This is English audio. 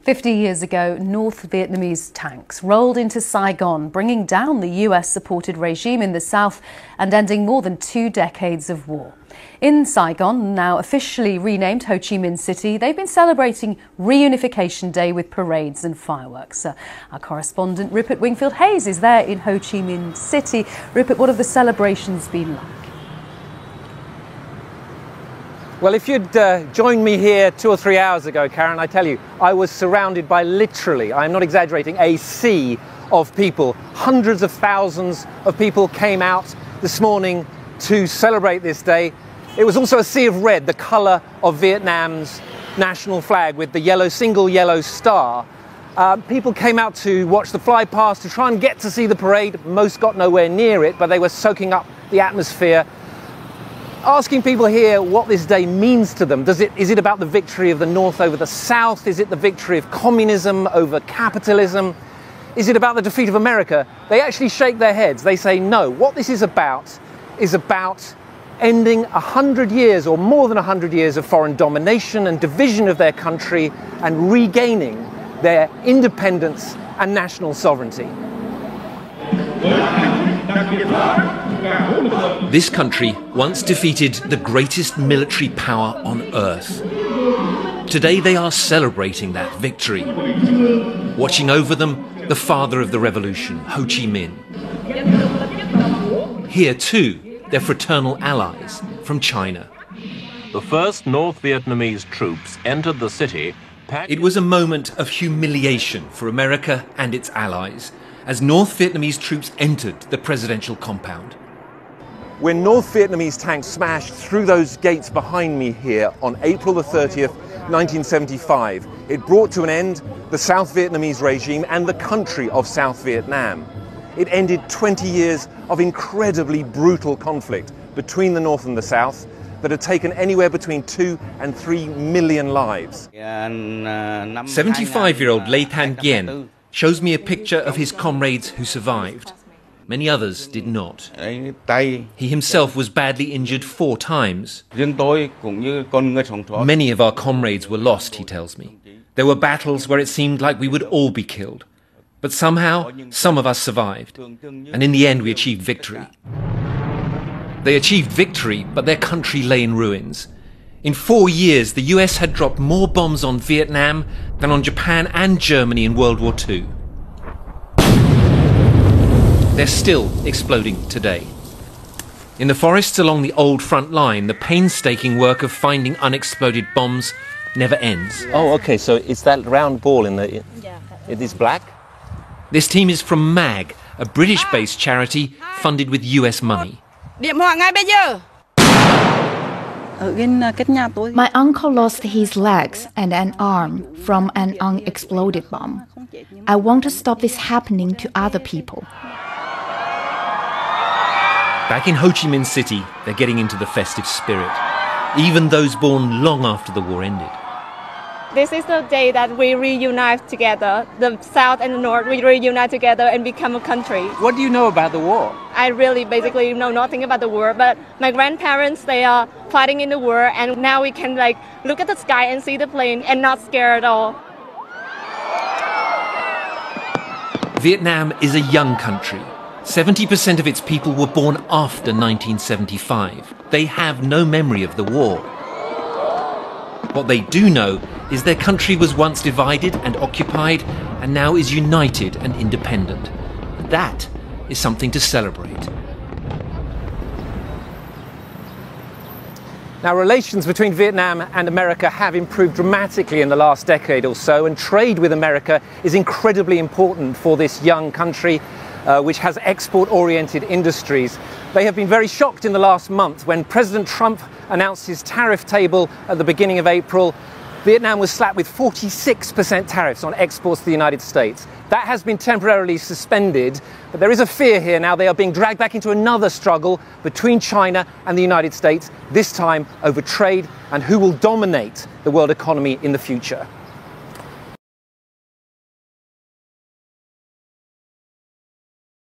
50 years ago, North Vietnamese tanks rolled into Saigon, bringing down the US-supported regime in the south and ending more than 2 decades of war. In Saigon, now officially renamed Ho Chi Minh City, they've been celebrating Reunification Day with parades and fireworks. Our correspondent Rupert Wingfield-Hayes is there in Ho Chi Minh City. Rupert, what have the celebrations been like? Well, if you'd joined me here 2 or 3 hours ago, Karen, I tell you, I was surrounded by literally, I'm not exaggerating, a sea of people. Hundreds of thousands of people came out this morning to celebrate this day. It was also a sea of red, the colour of Vietnam's national flag with the single yellow star. People came out to watch the fly past, to try and get to see the parade. Most got nowhere near it, but they were soaking up the atmosphere. Asking people here what this day means to them. Is it about the victory of the North over the South? Is it the victory of communism over capitalism? Is it about the defeat of America? They actually shake their heads. They say no. What this is about ending 100 years or more than 100 years of foreign domination and division of their country and regaining their independence and national sovereignty. This country once defeated the greatest military power on earth. Today they are celebrating that victory. Watching over them, the father of the revolution, Ho Chi Minh. Here too, their fraternal allies from China. The first North Vietnamese troops entered the city. It was a moment of humiliation for America and its allies as North Vietnamese troops entered the presidential compound. When North Vietnamese tanks smashed through those gates behind me here on April the 30th, 1975, it brought to an end the South Vietnamese regime and the country of South Vietnam. It ended 20 years of incredibly brutal conflict between the North and the South that had taken anywhere between 2 and 3 million lives. 75-year-old Lê Thanh Gien shows me a picture of his comrades who survived. Many others did not. He himself was badly injured 4 times. Many of our comrades were lost, he tells me. There were battles where it seemed like we would all be killed. But somehow, some of us survived. And in the end, we achieved victory. They achieved victory, but their country lay in ruins. In 4 years, the US had dropped more bombs on Vietnam than on Japan and Germany in World War II. They're still exploding today. In the forests along the old front line, the painstaking work of finding unexploded bombs never ends. Oh, okay, so it's that round ball it is black? This team is from MAG, a British-based charity funded with US money. My uncle lost his legs and an arm from an unexploded bomb. I want to stop this happening to other people. Back in Ho Chi Minh City, they're getting into the festive spirit, even those born long after the war ended. This is the day that we reunite together. The South and the North, we reunite together and become a country. What do you know about the war? I really basically know nothing about the war, but my grandparents, they are fighting in the war, and now we can look at the sky and see the plane and not scared at all. Vietnam is a young country. 70% of its people were born after 1975. They have no memory of the war. What they do know is their country was once divided and occupied and now is united and independent. That is something to celebrate. Now, relations between Vietnam and America have improved dramatically in the last decade or so, and trade with America is incredibly important for this young country, which has export-oriented industries. They have been very shocked in the last month when President Trump announced his tariff table at the beginning of April. Vietnam was slapped with 46% tariffs on exports to the United States. That has been temporarily suspended, but there is a fear here now they are being dragged back into another struggle between China and the United States, this time over trade and who will dominate the world economy in the future.